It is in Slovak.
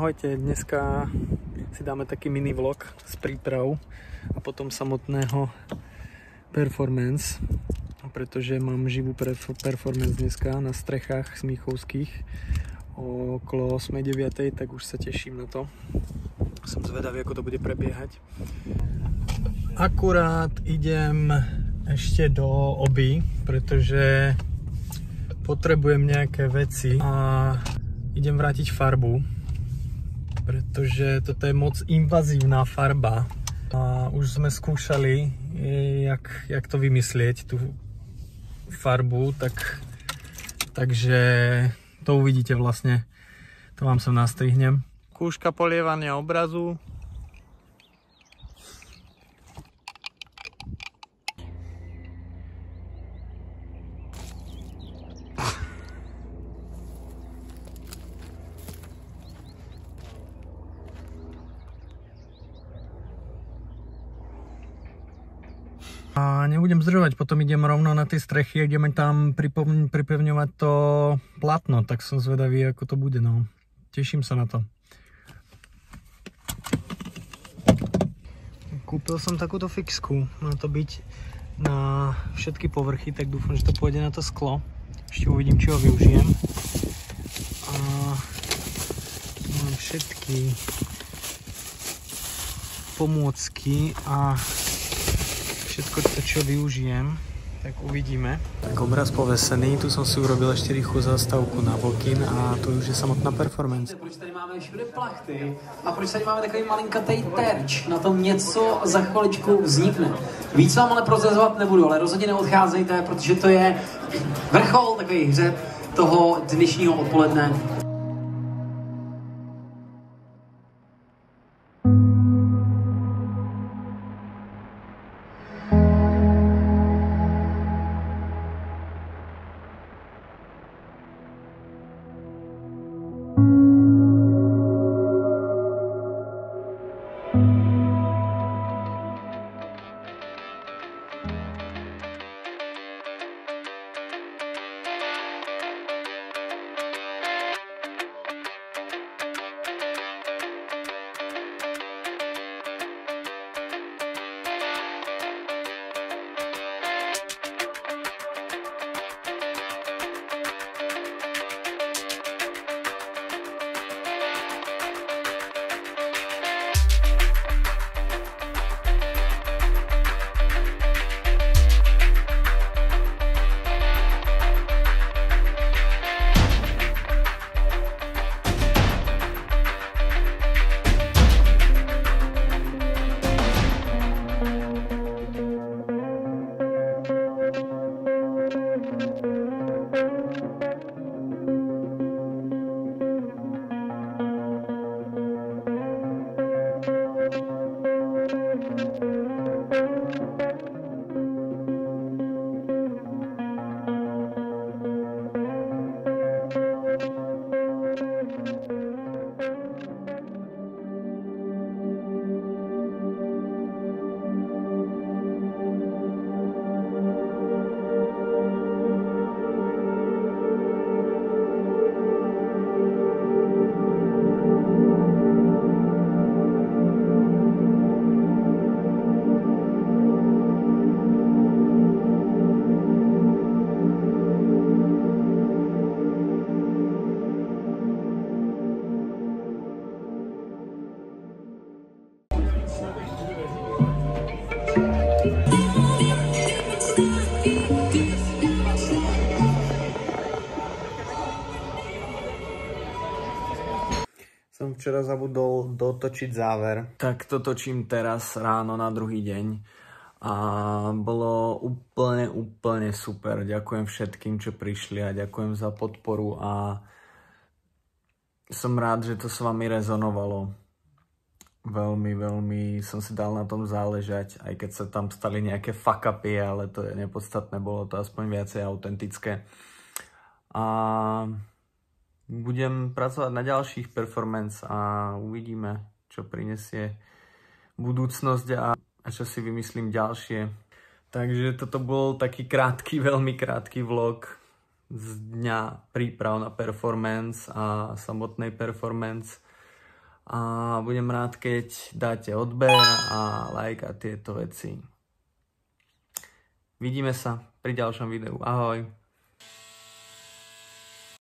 Ahojte, dneska si dáme taký mini vlog z príprav a potom samotného performance, pretože mám živú performance dneska na strechách smíchovských okolo 8:09, tak už sa teším na to. Som zvedavý, ako to bude prebiehať. Akurát idem ešte do Oby, pretože potrebujem nejaké veci a idem vrátiť farbu, pretože toto je moc invazívna farba a už sme skúšali, jak to vymyslieť, tú farbu, takže to uvidíte vlastne, to vám sem nastrihnem. Skúška polievania obrazu. A nebudem zdržovať, potom idem rovno na tie strechy, ideme tam pripevňovať to plátno, tak som zvedavý, ako to bude, no. Teším sa na to. Kúpil som takúto fixku, má to byť na všetky povrchy, tak dúfam, že to pôjde na to sklo. Ešte uvidím, či ho využijem. A tu mám všetky pomôcky a všetko to, čo využijem, tak uvidíme. Tak obraz povesený, tu som si urobil ešte rýchlu zastavku na bokin a to už je samotná performance. Proč tady máme všude plachty a proč tady máme takový malinkatej terč? Na tom něco za chviličku vznikne. Víc vám ale prozrazovat nebudu, ale rozhodně neodcházejte, protože to je vrchol, takový hřeb toho dnešního odpoledne. Som včera zabudol dotočiť záver, tak to točím teraz ráno na druhý deň a bolo úplne super. Ďakujem všetkým, čo prišli a ďakujem za podporu a som rád, že to s vami rezonovalo. Veľmi som si dal na tom záležať, aj keď sa tam stali nejaké fuck-upy, ale to je nepodstatné, bolo to aspoň viacej autentické. A budem pracovať na ďalších performance a uvidíme, čo prinesie budúcnosť a čo si vymyslím ďalšie. Takže toto bol taký krátky, veľmi krátky vlog z dňa príprav na performance a samotnej performance. a budem rád, keď dáte odber a like a tieto veci. Vidíme sa pri ďalšom videu. Ahoj.